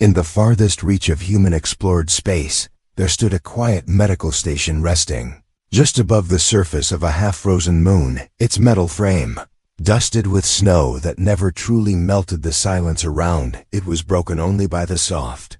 In the farthest reach of human-explored space, there stood a quiet medical station resting. Just above the surface of a half-frozen moon, its metal frame, dusted with snow that never truly melted the silence around, it was broken only by the soft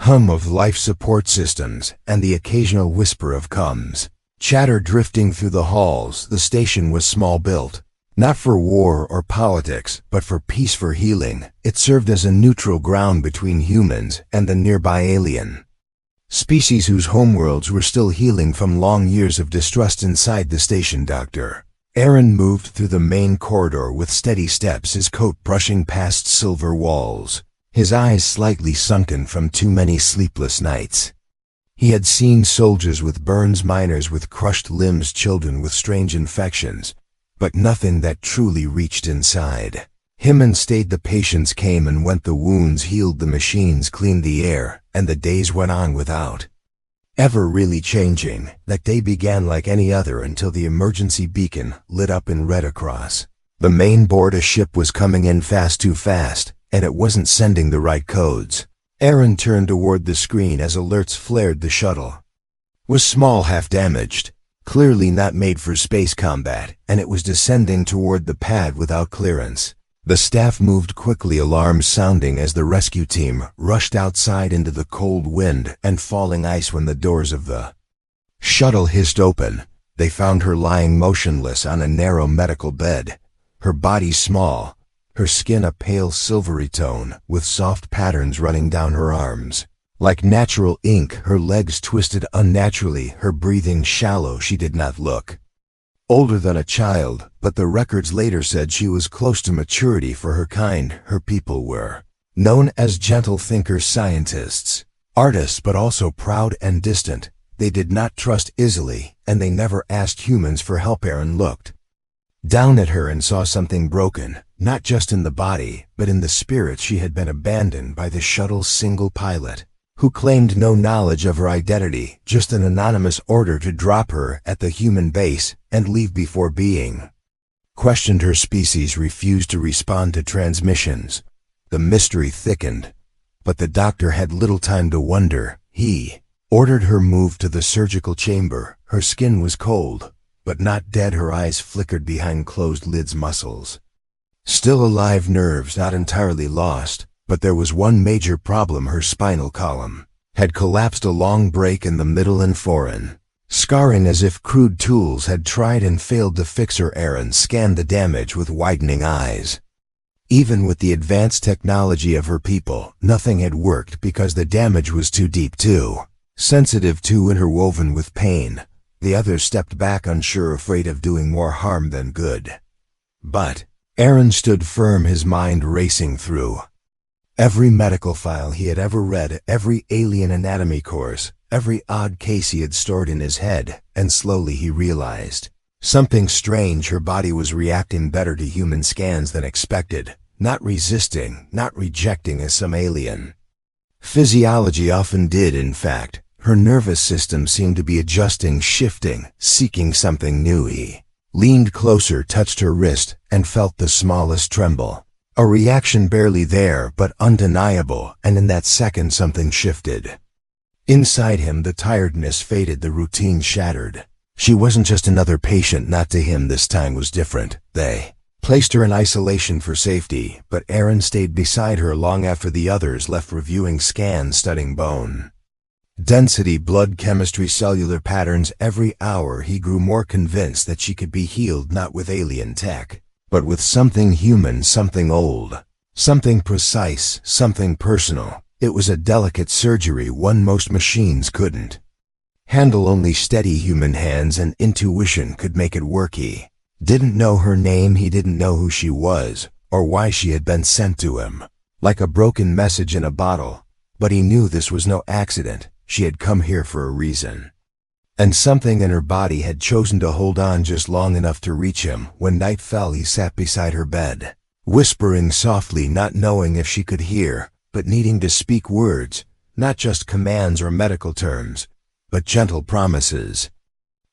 hum of life support systems and the occasional whisper of comms. Chatter drifting through the halls. The station was small built, not for war or politics, but for peace, for healing. It served as a neutral ground between humans and the nearby alien species whose homeworlds were still healing from long years of distrust. Inside the station, Dr. Aaron moved through the main corridor with steady steps, his coat brushing past silver walls, his eyes slightly sunken from too many sleepless nights. He had seen soldiers with burns, miners with crushed limbs, children with strange infections, but nothing that truly reached inside. Him and stayed. The patients came and went, the wounds healed, the machines cleaned the air, and the days went on without ever really changing. That day began like any other until the emergency beacon lit up in red across the main board. A ship was coming in fast, too fast, and it wasn't sending the right codes. Aaron turned toward the screen as alerts flared. The shuttle was small, half damaged, clearly not made for space combat, and it was descending toward the pad without clearance. The staff moved quickly, alarms sounding as the rescue team rushed outside into the cold wind and falling ice. When the doors of the shuttle hissed open, they found her lying motionless on a narrow medical bed, her body small, her skin a pale silvery tone, with soft patterns running down her arms. Like natural ink, her legs twisted unnaturally, her breathing shallow. She did not look older than a child, but the records later said she was close to maturity for her kind. Her people were known as gentle thinkers, scientists, artists, but also proud and distant. They did not trust easily, and they never asked humans for help. Aaron looked down at her and saw something broken, not just in the body, but in the spirit. She had been abandoned by the shuttle's single pilot, who claimed no knowledge of her identity, just an anonymous order to drop her at the human base and leave before being questioned. Her species refused to respond to transmissions. The mystery thickened, but the doctor had little time to wonder. He ordered her moved to the surgical chamber. Her skin was cold, but not dead. Her eyes flickered behind closed lids, muscles still alive, nerves not entirely lost. But there was one major problem. Her spinal column had collapsed, a long break in the middle and foreign scarring as if crude tools had tried and failed to fix her. Aaron scanned the damage with widening eyes. Even with the advanced technology of her people, nothing had worked because the damage was too deep, too sensitive, too interwoven with pain. The others stepped back, unsure, afraid of doing more harm than good. But Aaron stood firm, his mind racing through every medical file he had ever read, every alien anatomy course, every odd case he had stored in his head, and slowly he realized something strange. Her body was reacting better to human scans than expected, not resisting, not rejecting as some alien physiology often did. In fact, her nervous system seemed to be adjusting, shifting, seeking something new. He leaned closer, touched her wrist, and felt the smallest tremble. A reaction barely there, but undeniable, and in that second something shifted. Inside him, the tiredness faded, the routine shattered. She wasn't just another patient, not to him. This time was different. They placed her in isolation for safety, but Aaron stayed beside her long after the others left, reviewing scans, studying bone density, blood chemistry, cellular patterns. Every hour he grew more convinced that she could be healed, not with alien tech, but with something human, something old, something precise, something personal. It was a delicate surgery, one most machines couldn't handle. Only steady human hands and intuition could make it work. He didn't know her name, he didn't know who she was, or why she had been sent to him, like a broken message in a bottle. But he knew this was no accident. She had come here for a reason. And something in her body had chosen to hold on just long enough to reach him. When night fell, he sat beside her bed, whispering softly, not knowing if she could hear, but needing to speak words, not just commands or medical terms, but gentle promises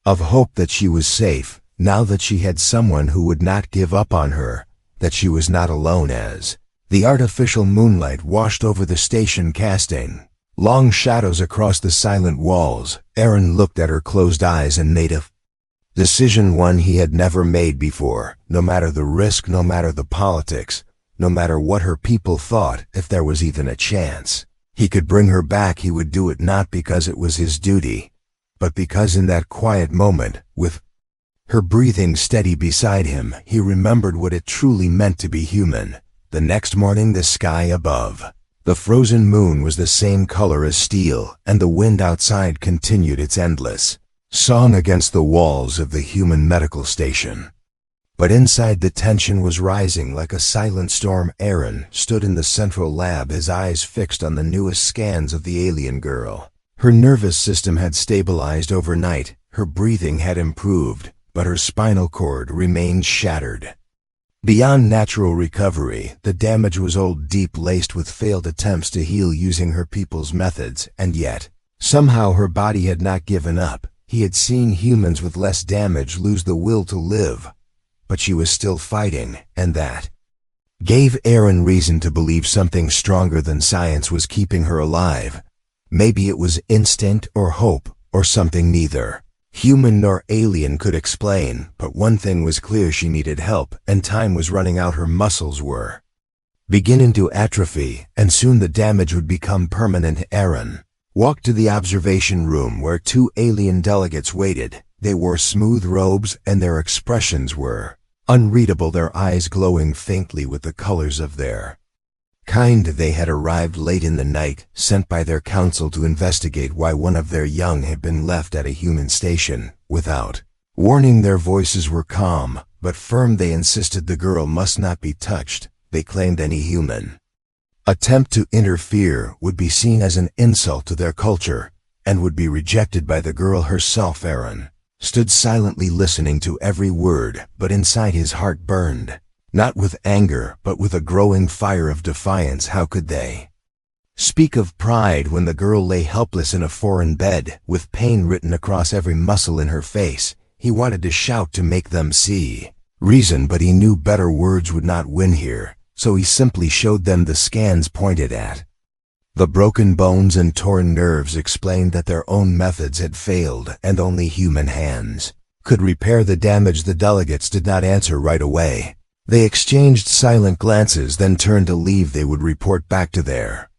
of hope that she was safe, now that she had someone who would not give up on her, that she was not alone. As The artificial moonlight washed over the station, casting long shadows across the silent walls. Aaron looked at her closed eyes and made a decision, one he had never made before. No matter the risk, no matter the politics, no matter what her people thought, if there was even a chance he could bring her back, he would do it, not because it was his duty, but because in that quiet moment, with her breathing steady beside him, he remembered what it truly meant to be human. The next morning, the sky above the frozen moon was the same color as steel, and the wind outside continued its endless song against the walls of the human medical station. But inside, the tension was rising like a silent storm. Aaron stood in the central lab, his eyes fixed on the newest scans of the alien girl. Her nervous system had stabilized overnight, her breathing had improved, but her spinal cord remained shattered. Beyond natural recovery, the damage was old, deep, laced with failed attempts to heal using her people's methods, and yet, somehow her body had not given up. He had seen humans with less damage lose the will to live, but she was still fighting, and that gave Aaron reason to believe something stronger than science was keeping her alive. Maybe it was instinct or hope, or something neither human nor alien could explain, but one thing was clear: she needed help, and time was running out. Her muscles were beginning to atrophy, and soon the damage would become permanent. Aaron walked to the observation room where two alien delegates waited. They wore smooth robes, and their expressions were unreadable, their eyes glowing faintly with the colors of their kind. They had arrived late in the night, sent by their council to investigate why one of their young had been left at a human station. Without warning, their voices were calm, but firm. They insisted the girl must not be touched. They claimed any human attempt to interfere would be seen as an insult to their culture, and would be rejected by the girl herself. Aaron stood silently listening to every word, but inside his heart burned. Not with anger, but with a growing fire of defiance. How could they speak of pride when the girl lay helpless in a foreign bed, with pain written across every muscle in her face? He wanted to shout to make them see reason, but he knew better words would not win here, so he simply showed them the scans pointed at the broken bones and torn nerves, explained that their own methods had failed, and only human hands could repair the damage. The delegates did not answer right away. They exchanged silent glances, then turned to leave. They would report back to their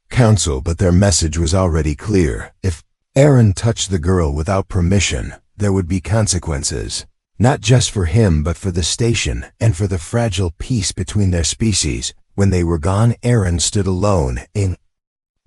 council, but their message was already clear. If Aaron touched the girl without permission, there would be consequences, not just for him but for the station, and for the fragile peace between their species. When they were gone, Aaron stood alone in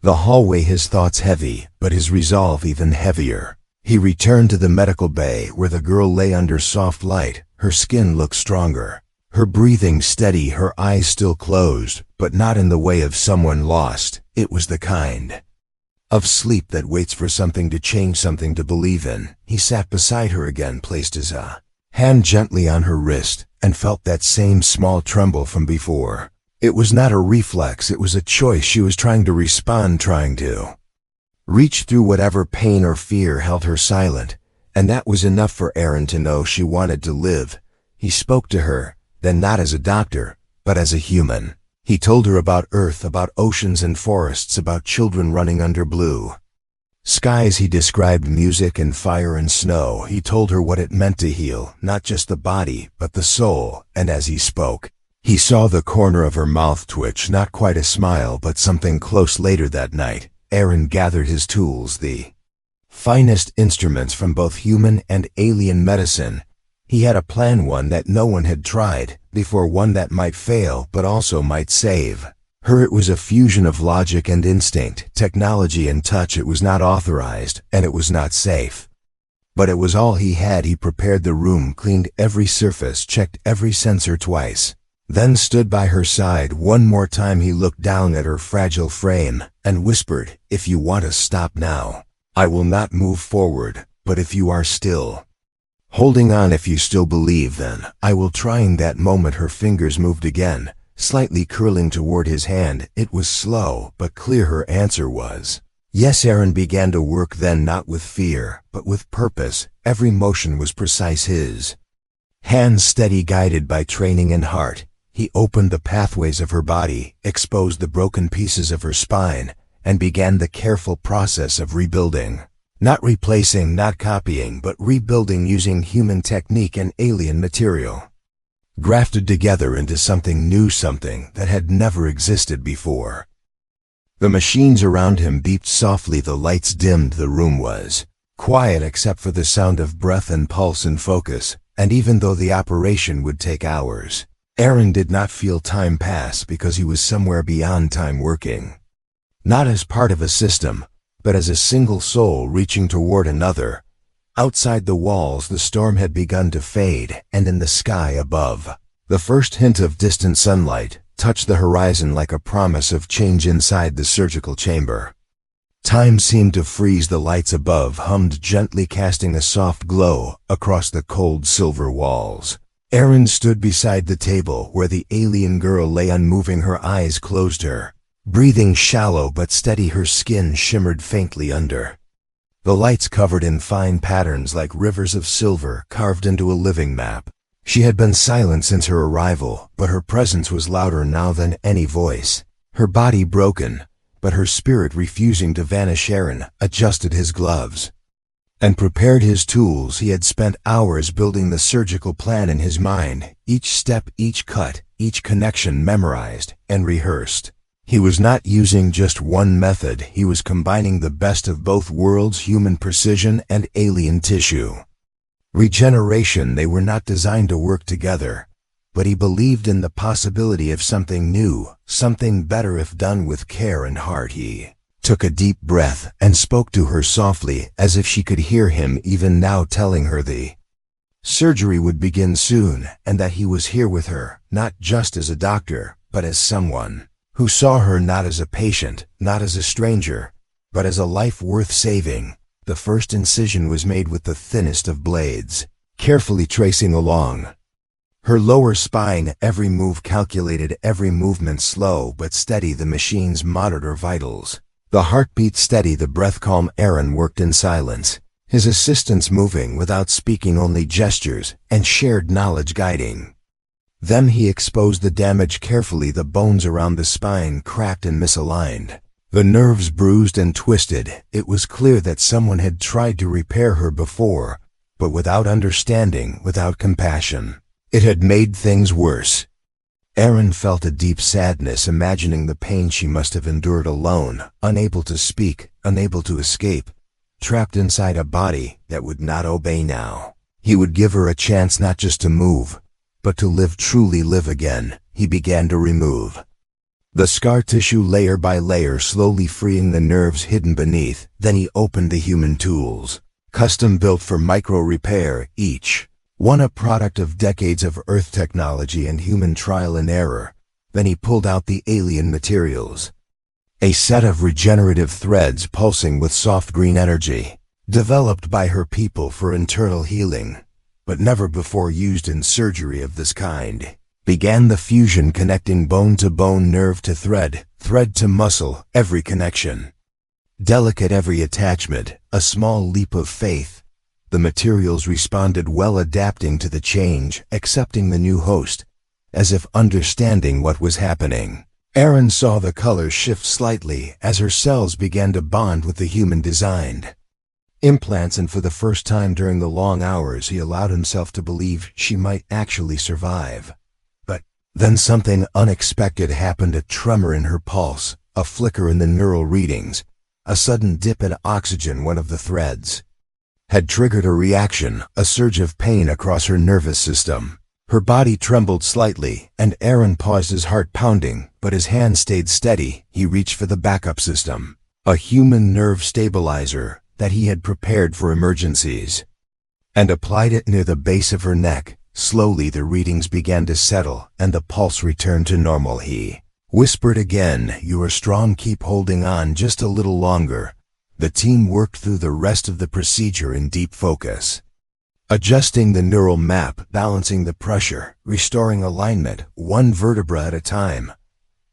the hallway, his thoughts heavy, but his resolve even heavier. He returned to the medical bay where the girl lay under soft light. Her skin looked stronger, her breathing steady, her eyes still closed, but not in the way of someone lost. It was the kind of sleep that waits for something to change, something to believe in. He sat beside her again, placed his hand gently on her wrist, and felt that same small tremble from before. It was not a reflex, it was a choice. She was trying to respond, trying to reach through whatever pain or fear held her silent, and that was enough for Aaron to know she wanted to live. He spoke to her, then not as a doctor, but as a human. He told her about Earth, about oceans and forests, about children running under blue skies. He described music and fire and snow. He told her what it meant to heal, not just the body, but the soul. And as he spoke, he saw the corner of her mouth twitch, not quite a smile, but something close. Later that night, Aaron gathered his tools, the finest instruments from both human and alien medicine. He had a plan, one that no one had tried before, one that might fail but also might save her. It was a fusion of logic and instinct, technology and touch. It was not authorized, and it was not safe, but it was all he had. He prepared the room, cleaned every surface, checked every sensor twice, then stood by her side one more time. He looked down at her fragile frame and whispered, "If you want to stop now, I will not move forward, but if you are still holding on, if you still believe, then I will try." In that moment her fingers moved again, slightly curling toward his hand. It was slow but clear. Her answer was yes. Aaron began to work then, not with fear, but with purpose. Every motion was precise, his hands steady, guided by training and heart. He opened the pathways of her body, exposed the broken pieces of her spine, and began the careful process of rebuilding. Not replacing, not copying, but rebuilding using human technique and alien material. Grafted together into something new, something that had never existed before. The machines around him beeped softly, the lights dimmed, the room was quiet except for the sound of breath and pulse and focus, and even though the operation would take hours, Aaron did not feel time pass because he was somewhere beyond time, working. Not as part of a system, but as a single soul reaching toward another. Outside the walls the storm had begun to fade, and in the sky above, the first hint of distant sunlight touched the horizon like a promise of change inside the surgical chamber. Time seemed to freeze, the lights above hummed gently, casting a soft glow across the cold silver walls. Aaron stood beside the table where the alien girl lay unmoving, her eyes closed, her breathing shallow but steady, her skin shimmered faintly under. The lights covered in fine patterns like rivers of silver carved into a living map. She had been silent since her arrival, but her presence was louder now than any voice. Her body broken, but her spirit refusing to vanish. Aaron adjusted his gloves and prepared his tools. He had spent hours building the surgical plan in his mind, each step, each cut, each connection memorized and rehearsed. He was not using just one method, he was combining the best of both worlds, human precision and alien tissue. Regeneration, they were not designed to work together, but he believed in the possibility of something new, something better if done with care and heart. He took a deep breath and spoke to her softly, as if she could hear him even now, telling her the surgery would begin soon, and that he was here with her, not just as a doctor, but as someone who saw her not as a patient, not as a stranger, but as a life worth saving. The first incision was made with the thinnest of blades, carefully tracing along her lower spine, every move calculated, every movement slow but steady. The machines monitored her vitals, the heartbeat steady, the breath calm. Aaron worked in silence, his assistants moving without speaking, only gestures and shared knowledge guiding. Then he exposed the damage carefully, the bones around the spine cracked and misaligned, the nerves bruised and twisted. It was clear that someone had tried to repair her before, but without understanding, without compassion. It had made things worse. Aaron felt a deep sadness, imagining the pain she must have endured alone, unable to speak, unable to escape, trapped inside a body that would not obey now. He would give her a chance not just to move, but to live, truly live again. He began to remove the scar tissue layer by layer, slowly freeing the nerves hidden beneath. Then he opened the human tools, custom built for micro repair, each one a product of decades of Earth technology and human trial and error. Then he pulled out the alien materials, a set of regenerative threads pulsing with soft green energy, developed by her people for internal healing, but never before used in surgery of this kind. Began the fusion, connecting bone to bone, nerve to thread, thread to muscle, every connection delicate, every attachment a small leap of faith. The materials responded well, adapting to the change, accepting the new host, as if understanding what was happening. Aaron saw the colors shift slightly as her cells began to bond with the human designed implants, and for the first time during the long hours he allowed himself to believe she might actually survive. But then something unexpected happened, a tremor in her pulse, a flicker in the neural readings, a sudden dip in oxygen. One of the threads had triggered a reaction, a surge of pain across her nervous system. Her body trembled slightly, and Aaron paused, his heart pounding, but his hand stayed steady. He reached for the backup system, a human nerve stabilizer that he had prepared for emergencies, and applied it near the base of her neck. Slowly the readings began to settle, and the pulse returned to normal. He whispered again, "You are strong, keep holding on just a little longer." The team worked through the rest of the procedure in deep focus, adjusting the neural map, balancing the pressure, restoring alignment, one vertebra at a time.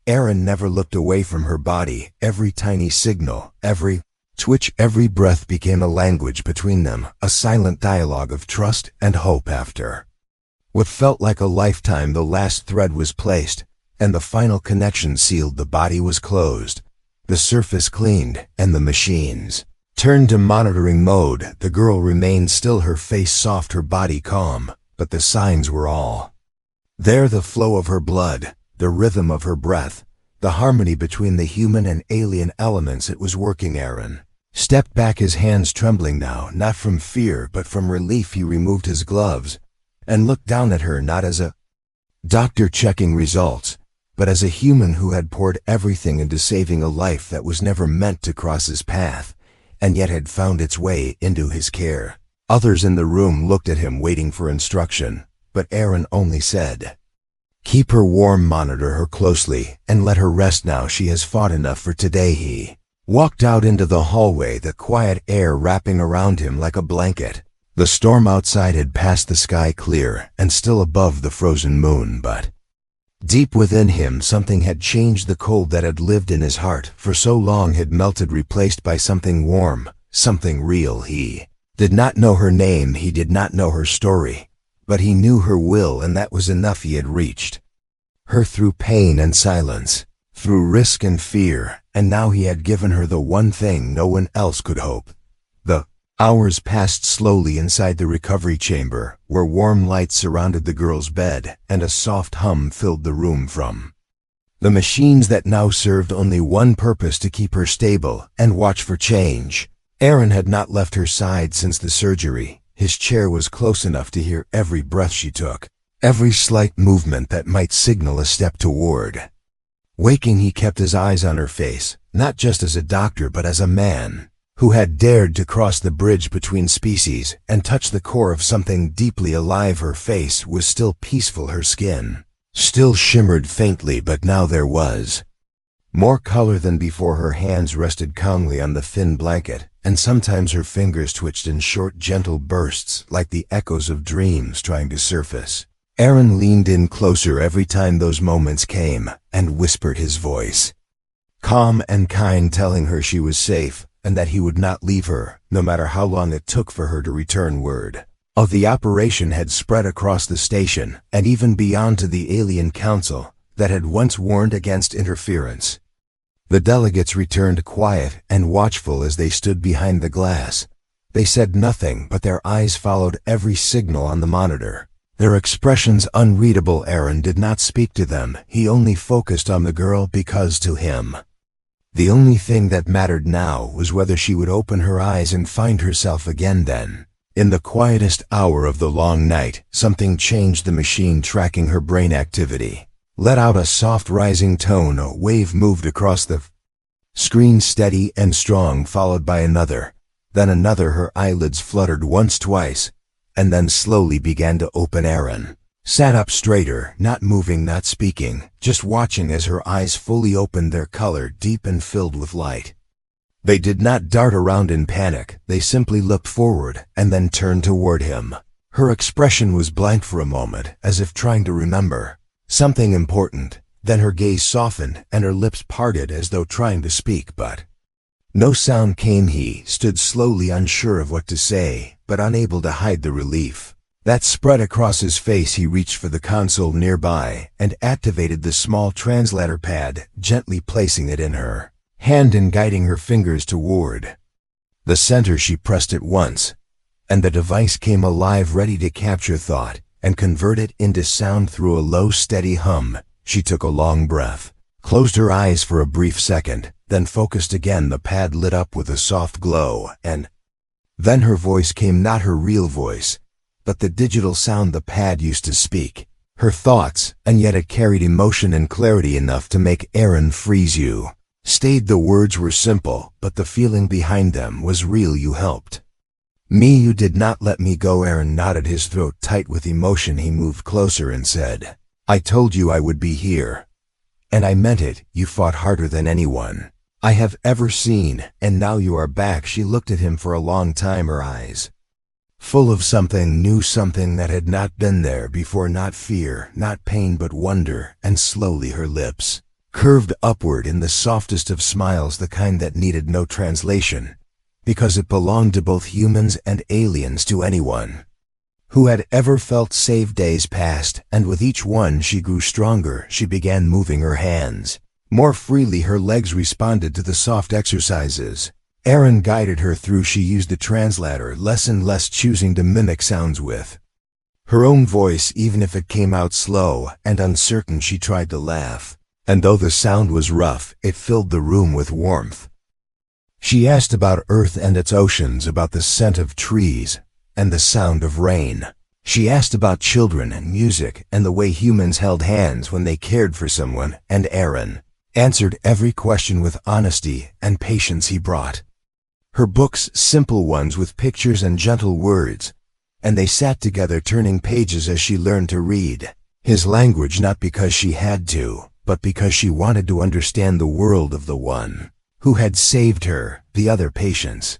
Aaron never looked away from her body. Every tiny signal, every twitch, every breath became a language between them, a silent dialogue of trust and hope. After What felt like a lifetime, the last thread was placed, and the final connection sealed. The body was closed, the surface cleaned, and the machines turned to monitoring mode. The girl remained still, her face soft, her body calm, but the signs were all there: the flow of her blood, the rhythm of her breath, the harmony between the human and alien elements. It was working. Aaron stepped back, his hands trembling now, not from fear but from relief. He removed his gloves and looked down at her, not as a doctor checking results, but as a human who had poured everything into saving a life that was never meant to cross his path, and yet had found its way into his care. Others in the room looked at him, waiting for instruction, but Aaron only said, "Keep her warm, monitor her closely, and let her rest now. She has fought enough for today." He walked out into the hallway, the quiet air wrapping around him like a blanket. The storm outside had passed, the sky clear and still above the frozen moon, but deep within him something had changed. The cold that had lived in his heart for so long had melted, replaced by something warm, something real. He did not know her name, he did not know her story, but he knew her will, and that was enough. He had reached her through pain and silence, through risk and fear, and now he had given her the one thing no one else could hope. The hours passed slowly inside the recovery chamber, where warm lights surrounded the girl's bed, and a soft hum filled the room from the machines that now served only one purpose: to keep her stable and watch for change. Aaron had not left her side since the surgery. His chair was close enough to hear every breath she took, every slight movement that might signal a step toward waking. He kept his eyes on her face, not just as a doctor but as a man who had dared to cross the bridge between species and touch the core of something deeply alive. Her face was still peaceful, her skin still shimmered faintly, but now there was more color than before. Her hands rested calmly on the thin blanket, and sometimes her fingers twitched in short, gentle bursts, like the echoes of dreams trying to surface. Aaron leaned in closer every time those moments came, and whispered, his voice calm and kind, telling her she was safe, and that he would not leave her, no matter how long it took for her to return. Word of the operation had spread across the station, and even beyond, to the alien council that had once warned against interference. The delegates returned, quiet and watchful, as they stood behind the glass. They said nothing, but their eyes followed every signal on the monitor, their expressions unreadable. Aaron did not speak to them, he only focused on the girl, because to him, the only thing that mattered now was whether she would open her eyes and find herself again. Then, in the quietest hour of the long night, something changed. The machine tracking her brain activity let out a soft rising tone. A wave moved across the screen, steady and strong, followed by another, then another. Her eyelids fluttered once, twice, and then slowly began to open. Aaron sat up straighter, not moving, not speaking, just watching as her eyes fully opened, their color deep and filled with light. They did not dart around in panic, they simply looked forward and then turned toward him. Her expression was blank for a moment, as if trying to remember something important. Then her gaze softened and her lips parted as though trying to speak, but no sound came. He stood slowly, unsure of what to say, but unable to hide the relief that spread across his face. He reached for the console nearby and activated the small translator pad, gently placing it in her hand and guiding her fingers toward the center. She pressed it once, and the device came alive, ready to capture thought and convert it into sound through a low, steady hum. She took a long breath, closed her eyes for a brief second, then focused again. The pad lit up with a soft glow, and then her voice came, not her real voice, but the digital sound the pad used to speak, her thoughts, and yet it carried emotion and clarity enough to make Aaron freeze. "You stayed." The words were simple, but the feeling behind them was real. "You helped me. You did not let me go." Aaron nodded, his throat tight with emotion. He moved closer and said, "I told you I would be here, and I meant it. You fought harder than anyone I have ever seen, and now you are back." She looked at him for a long time, her eyes full of something new, something that had not been there before. Not fear, not pain, but wonder. And slowly her lips curved upward in the softest of smiles, the kind that needed no translation, because it belonged to both humans and aliens, to anyone who had ever felt safe. Days passed, and with each one she grew stronger. She began moving her hands more freely. Her legs responded to the soft exercises Aaron guided her through. She used the translator less and less, choosing to mimic sounds with her own voice. Even if it came out slow and uncertain, she tried to laugh, and though the sound was rough, it filled the room with warmth. She asked about Earth and its oceans, about the scent of trees and the sound of rain. She asked about children and music and the way humans held hands when they cared for someone, and Aaron answered every question with honesty and patience he brought. Her books, simple ones with pictures and gentle words, and they sat together turning pages as she learned to read his language, not because she had to, but because she wanted to understand the world of the one who had saved her. The other patients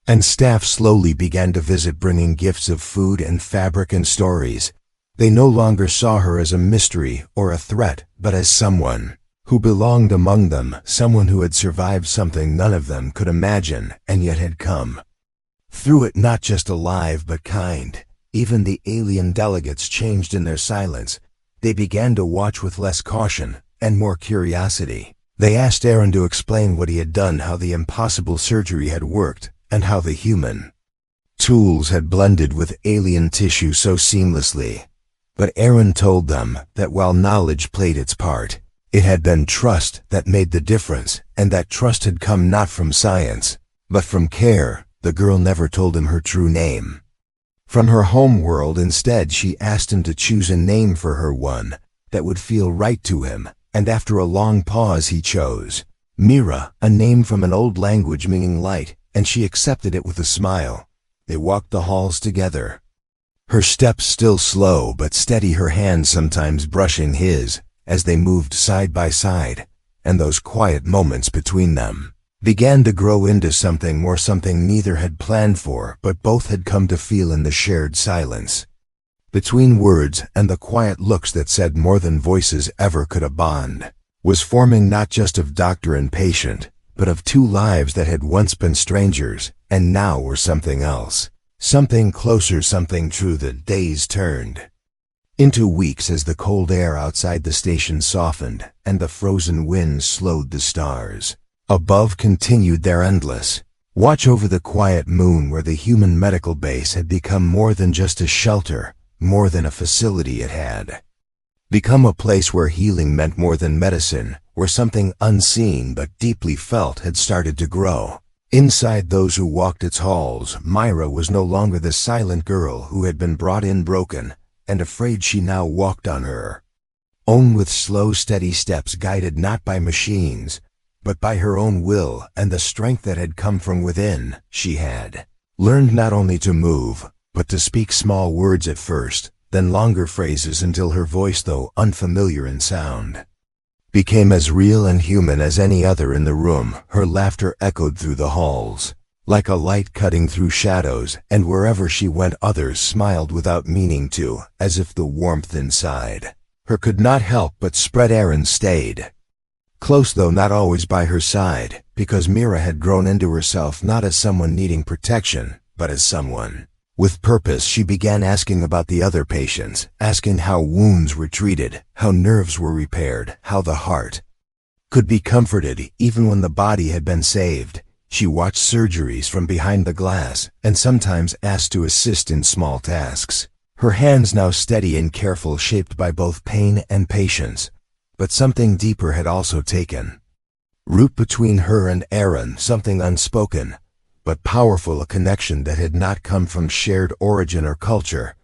and staff slowly began to visit, bringing gifts of food and fabric and stories. They no longer saw her as a mystery or a threat, but as someone who belonged among them, someone who had survived something none of them could imagine, and yet had come through it not just alive but kind. Even the alien delegates changed in their silence. They began to watch with less caution and more curiosity. They asked Aaron to explain what he had done, how the impossible surgery had worked, and how the human tools had blended with alien tissue so seamlessly. But Aaron told them that while knowledge played its part, it had been trust that made the difference, and that trust had come not from science, but from care. The girl never told him her true name from her home world. Instead, she asked him to choose a name for her, one that would feel right to him, and after a long pause he chose Mira, a name from an old language meaning light, and she accepted it with a smile. They walked the halls together, her steps still slow but steady, her hands sometimes brushing his as they moved side by side, and those quiet moments between them began to grow into something more, something neither had planned for, but both had come to feel in the shared silence between words and the quiet looks that said more than voices ever could. A bond was forming, not just of doctor and patient, but of two lives that had once been strangers and now were something else, something closer, something true. The days turned into weeks as the cold air outside the station softened and the frozen winds slowed. The stars above continued their endless watch over the quiet moon, where the human medical base had become more than just a shelter, more than a facility. It had become a place where healing meant more than medicine, where something unseen but deeply felt had started to grow. Inside those who walked its halls, Myra was no longer the silent girl who had been brought in broken and afraid. She now walked on her own, with slow, steady steps, guided not by machines, but by her own will and the strength that had come from within. She had learned not only to move, but to speak small words at first, then longer phrases, until her voice, though unfamiliar in sound, became as real and human as any other in the room. Her laughter echoed through the halls like a light cutting through shadows, and wherever she went others smiled without meaning to, as if the warmth inside her could not help but spread. Aaron stayed close, though not always by her side, because Mira had grown into herself not as someone needing protection, but as someone with purpose. She began asking about the other patients, asking how wounds were treated, how nerves were repaired, how the heart could be comforted even when the body had been saved. She watched surgeries from behind the glass and sometimes asked to assist in small tasks, her hands now steady and careful, shaped by both pain and patience. But something deeper had also taken root between her and Aaron, something unspoken but powerful, a connection that had not come from shared origin or culture,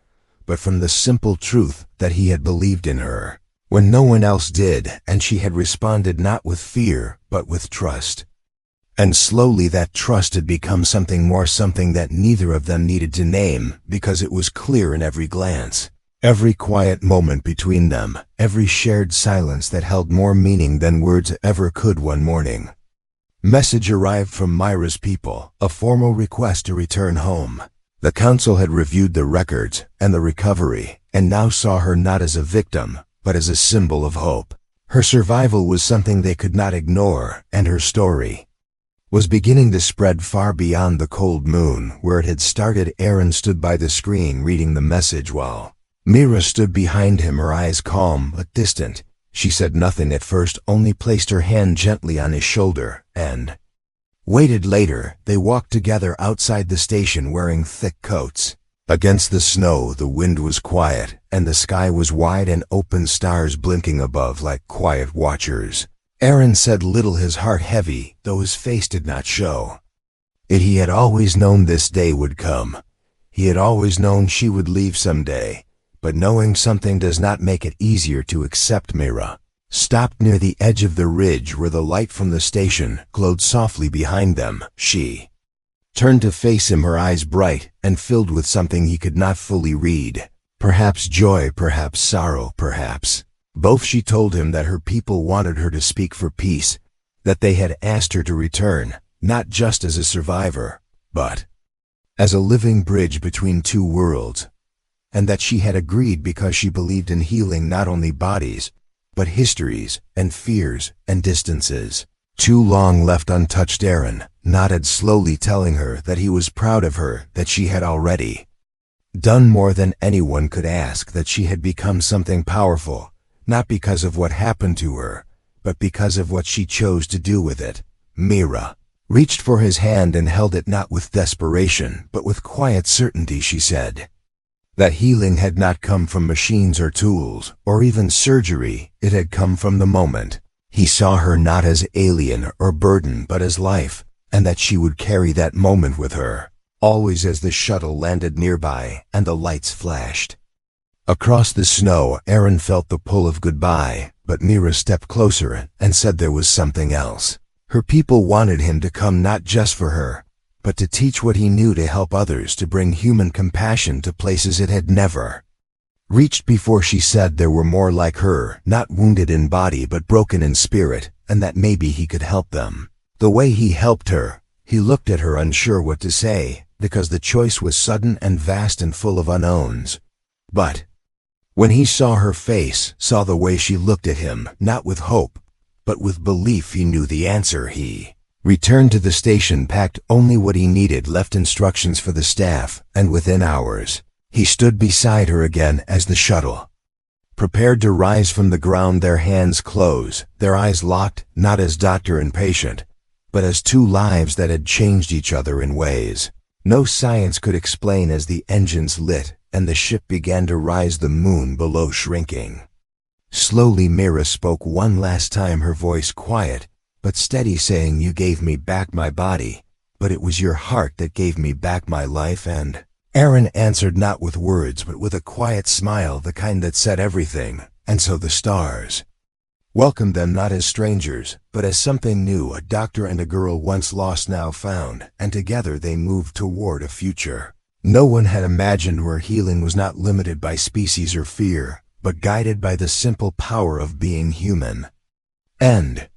but from the simple truth that he had believed in her when no one else did, and she had responded not with fear but with trust. And slowly that trust had become something more, something that neither of them needed to name, because it was clear in every glance, every quiet moment between them, every shared silence that held more meaning than words ever could. One morning, message arrived from Myra's people, a formal request to return home. The council had reviewed the records and the recovery, and now saw her not as a victim, but as a symbol of hope. Her survival was something they could not ignore, and her story was beginning to spread far beyond the cold moon where it had started. Aaron stood by the screen reading the message while Mira stood behind him, her eyes calm but distant. She said nothing at first, only placed her hand gently on his shoulder and waited. Later, they walked together outside the station wearing thick coats. Against the snow, the wind was quiet, and the sky was wide and open, stars blinking above like quiet watchers. Aaron said little, his heart heavy, though his face did not show it. He had always known this day would come. He had always known she would leave someday, but knowing something does not make it easier to accept. Mira stopped near the edge of the ridge where the light from the station glowed softly behind them. She turned to face him, her eyes bright and filled with something he could not fully read. Perhaps joy, perhaps sorrow, perhaps both. She told him that her people wanted her to speak for peace, that they had asked her to return, not just as a survivor, but as a living bridge between two worlds, and that she had agreed because she believed in healing not only bodies, but histories and fears and distances too long left untouched. Aaron nodded slowly, telling her that he was proud of her, that she had already done more than anyone could ask, that she had become something powerful, not because of what happened to her, but because of what she chose to do with it. Mira reached for his hand and held it, not with desperation, but with quiet certainty. She said that healing had not come from machines or tools, or even surgery. It had come from the moment. He saw her not as alien or burden, but as life, and that she would carry that moment with her, always. As the shuttle landed nearby and the lights flashed across the snow, Aaron felt the pull of goodbye, but Mira stepped closer and said there was something else. Her people wanted him to come, not just for her, but to teach what he knew, to help others, to bring human compassion to places it had never reached before. She said there were more like her, not wounded in body but broken in spirit, and that maybe he could help them. The way he helped her, he looked at her unsure what to say, because the choice was sudden and vast and full of unknowns. But when he saw her face, saw the way she looked at him, not with hope, but with belief, he knew the answer. He returned to the station, packed only what he needed, left instructions for the staff, and within hours, he stood beside her again as the shuttle prepared to rise from the ground. Their hands closed, their eyes locked, not as doctor and patient, but as two lives that had changed each other in ways no science could explain. As the engines lit and the ship began to rise, the moon below shrinking slowly, Mira spoke one last time, her voice quiet but steady, saying, "You gave me back my body, but it was your heart that gave me back my life." And Aaron answered, not with words but with a quiet smile, the kind that said everything. And so the stars welcomed them, not as strangers, but as something new, a doctor and a girl once lost, now found, and together they moved toward a future no one had imagined, where healing was not limited by species or fear, but guided by the simple power of being human. End.